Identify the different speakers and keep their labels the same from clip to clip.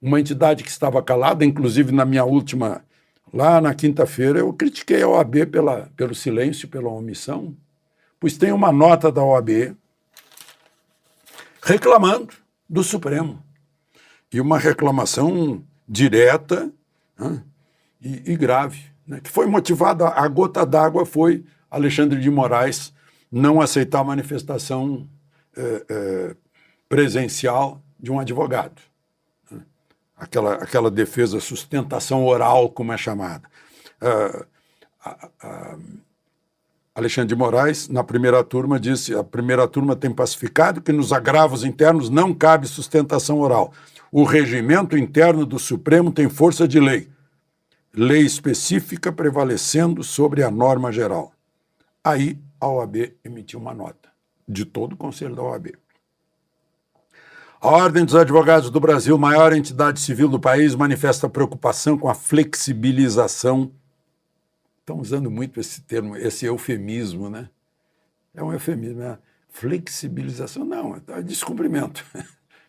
Speaker 1: uma entidade que estava calada, inclusive na minha última, lá na quinta-feira, eu critiquei a OAB pelo silêncio, pela omissão, pois tem uma nota da OAB reclamando do Supremo, e uma reclamação direta, né, e grave, né, que foi motivada, a gota d'água foi Alexandre de Moraes não aceitar a manifestação presencial de um advogado. Aquela defesa, sustentação oral, como é chamada. Alexandre de Moraes, na primeira turma, disse: a primeira turma tem pacificado que nos agravos internos não cabe sustentação oral. O regimento interno do Supremo tem força de lei específica prevalecendo sobre a norma geral. Aí a OAB emitiu uma nota, de todo o Conselho da OAB. A Ordem dos Advogados do Brasil, maior entidade civil do país, manifesta preocupação com a flexibilização. Estão usando muito esse termo, esse eufemismo, né? É um eufemismo, né? Flexibilização, não, é descumprimento.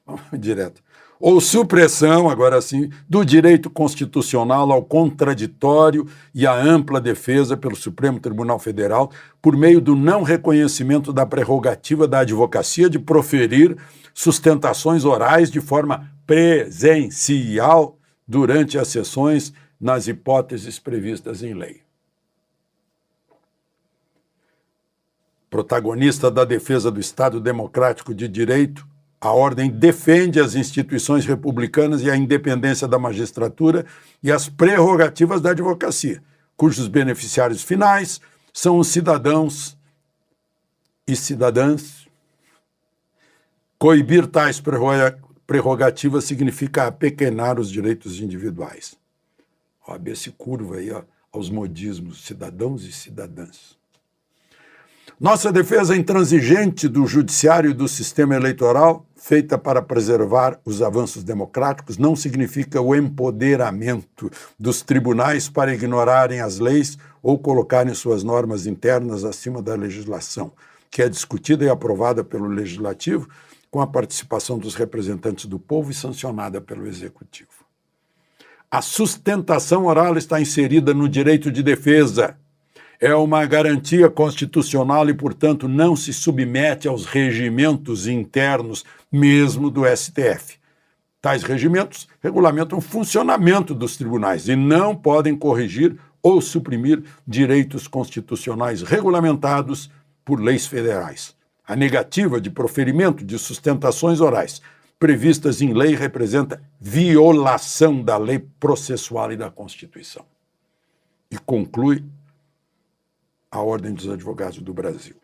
Speaker 1: Vamos direto. Ou supressão, agora sim, do direito constitucional ao contraditório e à ampla defesa pelo Supremo Tribunal Federal por meio do não reconhecimento da prerrogativa da advocacia de proferir sustentações orais de forma presencial durante as sessões nas hipóteses previstas em lei. Protagonista da defesa do Estado Democrático de Direito, a Ordem defende as instituições republicanas e a independência da magistratura e as prerrogativas da advocacia, cujos beneficiários finais são os cidadãos e cidadãs. Coibir tais prerrogativas significa apequenar os direitos individuais. A OAB se curva aí, aos modismos, cidadãos e cidadãs. Nossa defesa intransigente do judiciário e do sistema eleitoral, feita para preservar os avanços democráticos, não significa o empoderamento dos tribunais para ignorarem as leis ou colocarem suas normas internas acima da legislação, que é discutida e aprovada pelo Legislativo com a participação dos representantes do povo e sancionada pelo Executivo. A sustentação oral está inserida no direito de defesa. É uma garantia constitucional e, portanto, não se submete aos regimentos internos mesmo do STF. Tais regimentos regulamentam o funcionamento dos tribunais e não podem corrigir ou suprimir direitos constitucionais regulamentados por leis federais. A negativa de proferimento de sustentações orais previstas em lei representa violação da lei processual e da Constituição. E conclui a Ordem dos Advogados do Brasil.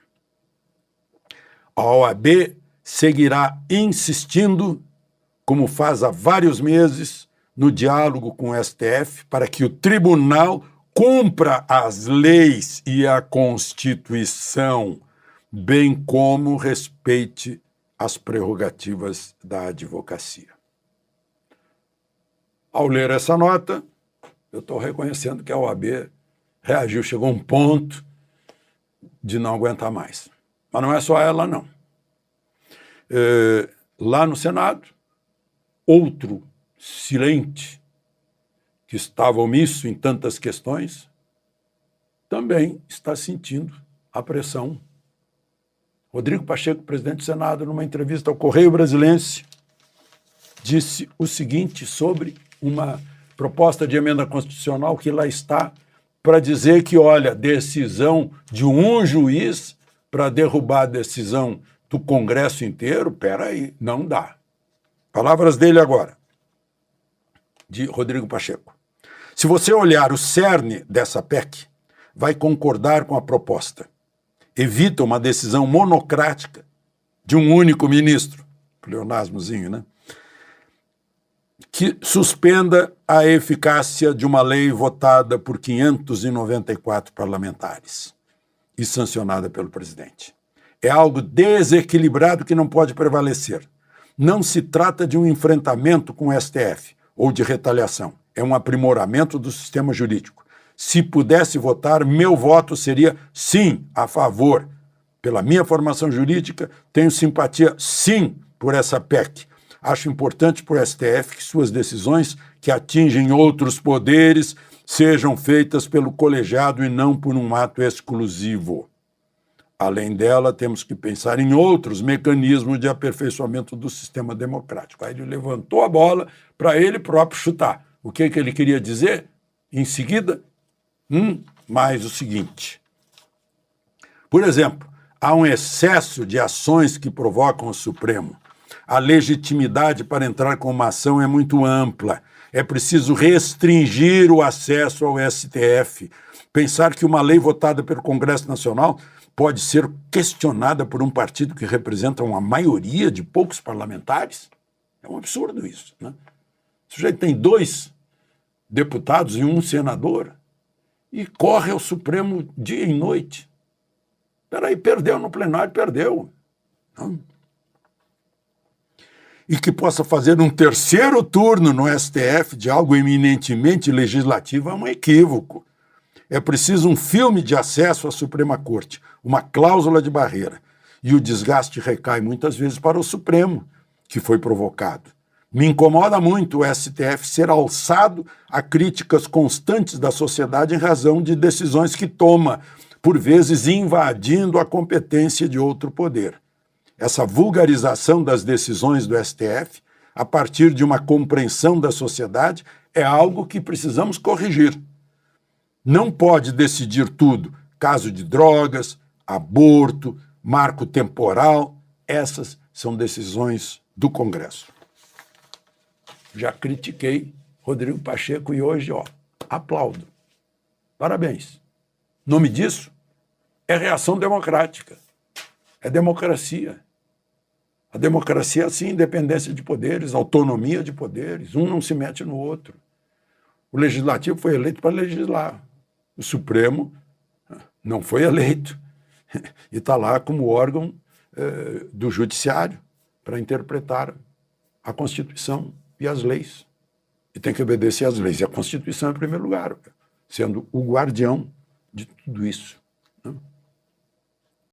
Speaker 1: A OAB seguirá insistindo, como faz há vários meses, no diálogo com o STF, para que o tribunal cumpra as leis e a Constituição, bem como respeite as prerrogativas da advocacia. Ao ler essa nota, eu estou reconhecendo que a OAB reagiu, chegou a um ponto de não aguentar mais. Mas não é só ela, não. Lá no Senado, outro silente, que estava omisso em tantas questões, também está sentindo a pressão. Rodrigo Pacheco, presidente do Senado, numa entrevista ao Correio Brasilense, disse o seguinte sobre uma proposta de emenda constitucional que lá está para dizer que, olha, decisão de um juiz para derrubar a decisão do Congresso inteiro, peraí, não dá. Palavras dele agora, de Rodrigo Pacheco. Se você olhar o cerne dessa PEC, vai concordar com a proposta. Evita uma decisão monocrática de um único ministro, pleonasmozinho, né? Que suspenda a eficácia de uma lei votada por 594 parlamentares e sancionada pelo presidente. É algo desequilibrado que não pode prevalecer. Não se trata de um enfrentamento com o STF ou de retaliação. É um aprimoramento do sistema jurídico. Se pudesse votar, meu voto seria sim, a favor. Pela minha formação jurídica, tenho simpatia sim por essa PEC. acho importante para o STF que suas decisões que atingem outros poderes sejam feitas pelo colegiado e não por um ato exclusivo. Além dela, temos que pensar em outros mecanismos de aperfeiçoamento do sistema democrático. Aí ele levantou a bola para ele próprio chutar. O que ele queria dizer? Em seguida, mais o seguinte. Por exemplo, há um excesso de ações que provocam o Supremo. A legitimidade para entrar com uma ação é muito ampla. É preciso restringir o acesso ao STF. Pensar que uma lei votada pelo Congresso Nacional pode ser questionada por um partido que representa uma maioria de poucos parlamentares? É um absurdo isso, né? O sujeito tem 2 deputados e 1 senador e corre ao Supremo dia e noite. Peraí, perdeu no plenário, perdeu. Não? E que possa fazer um 3º turno no STF de algo eminentemente legislativo é um equívoco. É preciso um filme de acesso à Suprema Corte, uma cláusula de barreira. E o desgaste recai muitas vezes para o Supremo, que foi provocado. Me incomoda muito o STF ser alçado a críticas constantes da sociedade em razão de decisões que toma, por vezes invadindo a competência de outro poder. Essa vulgarização das decisões do STF, a partir de uma compreensão da sociedade, é algo que precisamos corrigir. Não pode decidir tudo. Caso de drogas, aborto, marco temporal, essas são decisões do Congresso. Já critiquei Rodrigo Pacheco e hoje, aplaudo. Parabéns. O nome disso é reação democrática. É democracia. A democracia é assim, independência de poderes, autonomia de poderes. Um não se mete no outro. O Legislativo foi eleito para legislar. O Supremo não foi eleito e está lá como órgão do Judiciário para interpretar a Constituição e as leis. E tem que obedecer às leis. E a Constituição, em primeiro lugar, sendo o guardião de tudo isso, né?